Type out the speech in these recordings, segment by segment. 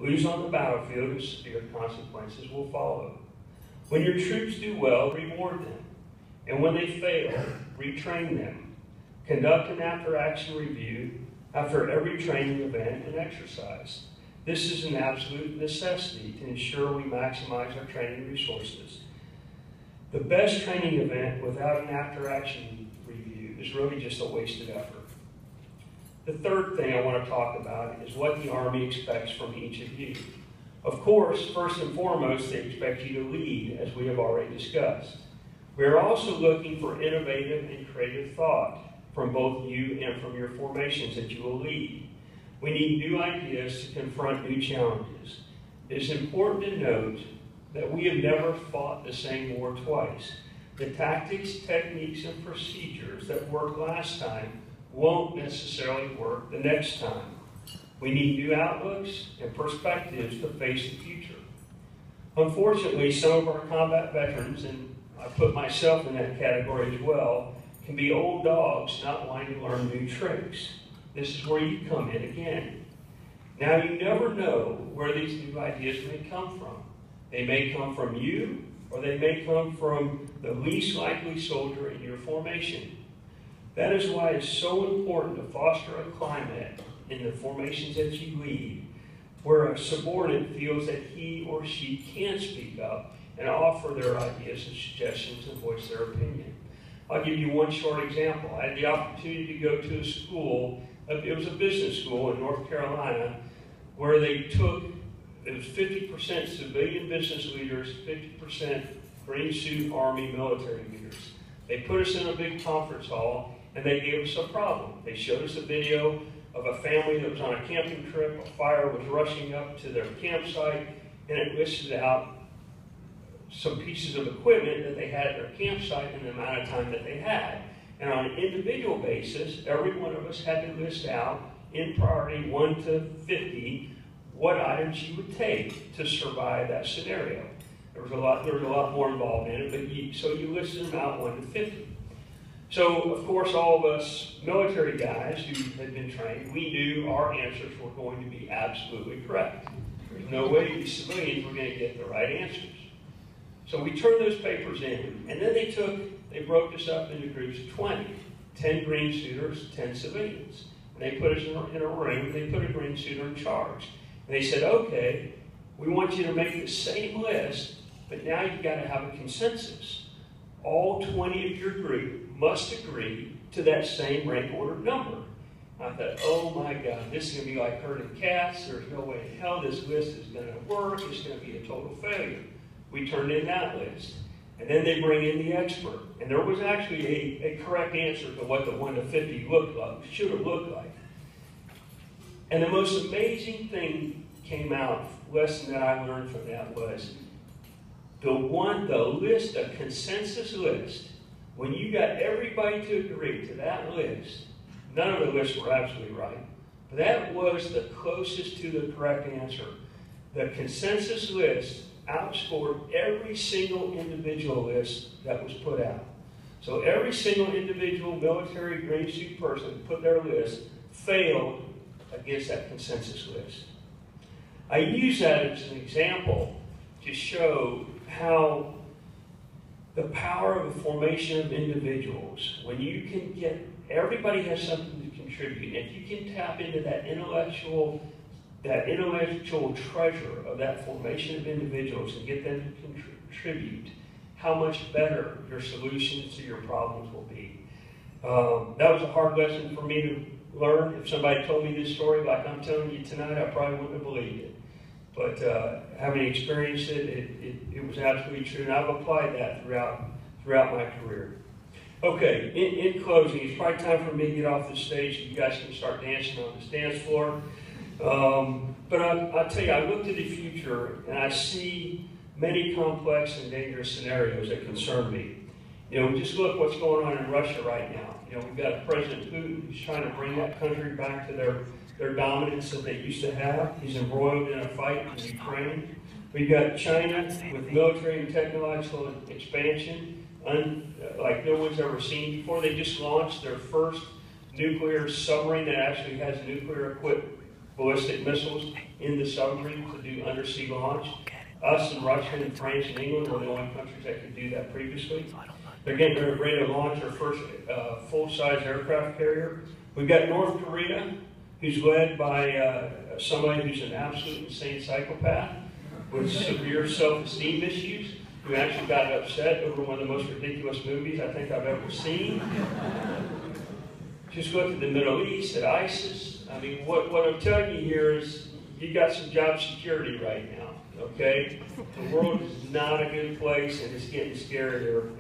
Lose on the battlefield and severe consequences will follow. When your troops do well, reward them. And when they fail, retrain them. Conduct an after-action review after every training event and exercise. This is an absolute necessity to ensure we maximize our training resources. The best training event without an after-action review is really just a wasted effort. The third thing I want to talk about is what the Army expects from each of you. Of course, first and foremost, they expect you to lead, as we have already discussed. We are also looking for innovative and creative thought from both you and from your formations that you will lead. We need new ideas to confront new challenges. It is important to note that we have never fought the same war twice. The tactics, techniques, and procedures that worked last time won't necessarily work the next time. We need new outlooks and perspectives to face the future. Unfortunately, some of our combat veterans, and I put myself in that category as well, can be old dogs not wanting to learn new tricks. This is where you come in again. Now, you never know where these new ideas may come from. They may come from you, or they may come from the least likely soldier in your formation. That is why it's so important to foster a climate in the formations that you lead where a subordinate feels that he or she can speak up and offer their ideas and suggestions and voice their opinion. I'll give you one short example. I had the opportunity to go to a school, it was a business school in North Carolina, where they took, it was 50% civilian business leaders, 50% green suit Army military leaders. They put us in a big conference hall and they gave us a problem. They showed us a video of a family that was on a camping trip. A fire was rushing up to their campsite, and it listed out some pieces of equipment that they had at their campsite and the amount of time that they had. And on an individual basis, every one of us had to list out in priority 1 to 50 what items you would take to survive that scenario. There was a lot more involved in it, but so you listed them out 1 to 50. So, of course, all of us military guys who had been trained, we knew our answers were going to be absolutely correct. There's no way these civilians were going to get the right answers. So we turned those papers in, and then they broke us up into groups of 20, 10 green suiters, 10 civilians. And they put us in a room, they put a green suiter in charge. And they said, okay, we want you to make the same list, but now you've got to have a consensus. All 20 of your group must agree to that same rank ordered number. I thought, oh my God, this is going to be like herding cats. There's no way in hell this list is going to work. It's going to be a total failure. We turned in that list. And then they bring in the expert. And there was actually a correct answer to what the 1 to 50 looked like, should have looked like. And the most amazing thing came out, lesson that I learned from that was the consensus list, when you got everybody to agree to that list, none of the lists were absolutely right, but that was the closest to the correct answer. The consensus list outscored every single individual list that was put out. So every single individual military green suit person who put their list failed against that consensus list. I use that as an example to show how the power of the formation of individuals, when you can get, everybody has something to contribute. If you can tap into that intellectual treasure of that formation of individuals and get them to contribute, how much better your solutions to your problems will be. That was a hard lesson for me to learn. If somebody told me this story like I'm telling you tonight, I probably wouldn't have believed it. But having experienced it was absolutely true, and I've applied that throughout my career. Okay, in closing, it's probably time for me to get off the stage so you guys can start dancing on this dance floor. But I'll tell you, I look to the future, and I see many complex and dangerous scenarios that concern me. You know, just look what's going on in Russia right now. You know, we've got President Putin who's trying to bring that country back to their dominance that they used to have. He's embroiled in a fight in Ukraine. We've got China with military and technological expansion like no one's ever seen before. They just launched their first nuclear submarine that actually has nuclear equipped ballistic missiles in the submarine to do undersea launch. Us and Russia and France and England were the only countries that could do that previously. They're getting ready to launch their first full-size aircraft carrier. We've got North Korea, who's led by somebody who's an absolute insane psychopath with severe self-esteem issues, who actually got upset over one of the most ridiculous movies I think I've ever seen. Just look at the Middle East, at ISIS. I mean, what I'm telling you here is you got some job security right now, okay? The world is not a good place, and it's getting scarier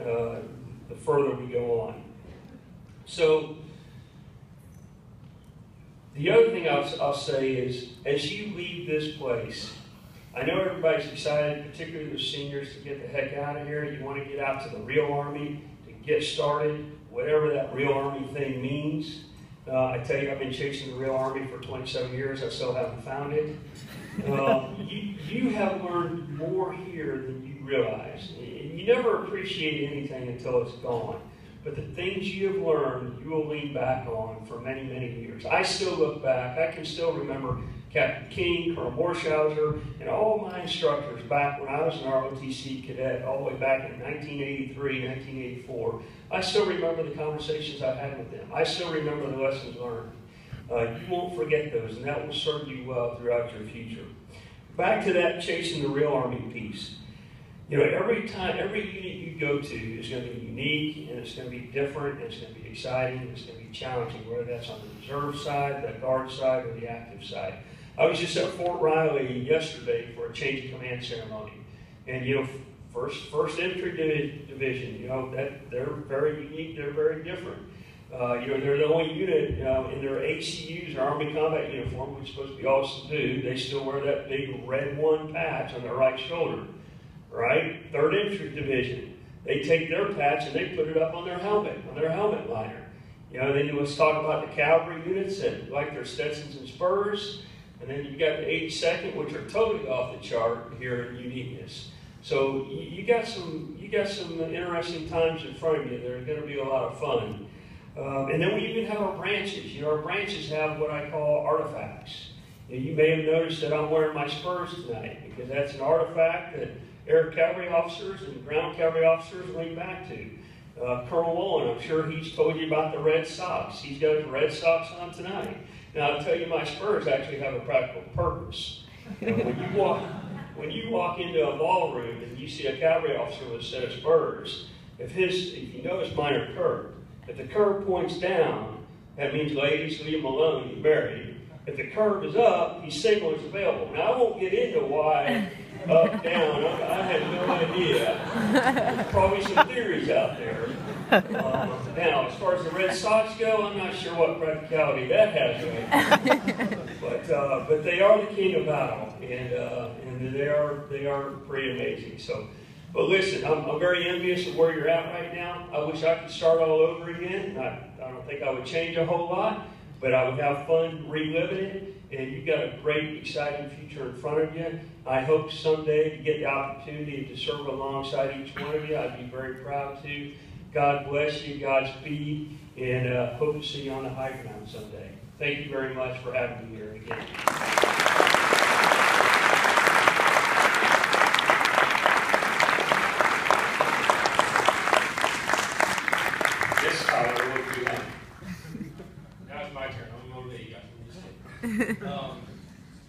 the further we go on. So, the other thing I'll say is, as you leave this place, I know everybody's excited, particularly the seniors, to get the heck out of here. You want to get out to the real Army, to get started, whatever that real Army thing means. I tell you, I've been chasing the real Army for 27 years. I still haven't found it. You have learned more here than you realize. You never appreciate anything until it's gone. But the things you have learned, you will lean back on for many, many years. I still look back. I can still remember Captain King, Colonel Morshauser, and all my instructors back when I was an ROTC cadet, all the way back in 1983, 1984. I still remember the conversations I had with them. I still remember the lessons learned. You won't forget those, and that will serve you well throughout your future. Back to that chasing the real Army piece. You know, every unit you go to is going to be unique, and it's going to be different, and it's going to be exciting, and it's going to be challenging, whether that's on the reserve side, the guard side, or the active side. I was just at Fort Riley yesterday for a change of command ceremony, and you know, first Infantry Division, you know, that they're very unique, they're very different. You know, they're the only unit in their ACUs, or Army Combat Uniform, which is supposed to be all subdued. They still wear that big red 1 patch on their right shoulder. Right? 3rd Infantry Division. They take their patch and they put it up on their helmet liner. You know, then let's talk about the cavalry units that like their Stetsons and spurs. And then you've got the 82nd, which are totally off the chart here in uniqueness. So you got some interesting times in front of you. They're going to be a lot of fun. And then we even have our branches. You know, our branches have what I call artifacts. You may have noticed that I'm wearing my spurs tonight, because that's an artifact that air cavalry officers and ground cavalry officers link back to. Colonel Wolin, I'm sure he's told you about the red socks. He's got his red socks on tonight. Now, I'll tell you, my spurs actually have a practical purpose. When you walk into a ballroom and you see a cavalry officer with a set of spurs, if you notice mine are curved, if the curve points down, that means, ladies, leave him alone, he's married. If the curve is up, he's single is available. Now, I won't get into why up, down. I had no idea. There's probably some theories out there. Now, as far as the red socks go, I'm not sure what practicality that has right now. But they are the king of battle, and they are pretty amazing. So, but listen, I'm very envious of where you're at right now. I wish I could start all over again. I don't think I would change a whole lot, but I would have fun reliving it. And you've got a great, exciting future in front of you. I hope someday to get the opportunity to serve alongside each one of you. I'd be very proud to. God bless you, Godspeed, and hope to see you on the high ground someday. Thank you very much for having me here again. Yes, Tyler, what do you have? Now it's my turn. I'm going to let you guys.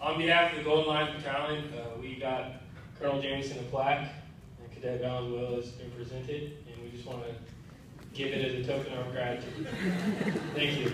On behalf of the Golden Lions Battalion, we got Colonel Jamison a plaque, and Cadet Valenzuela has been presented, and we just want to give it as a token of our gratitude. Thank you.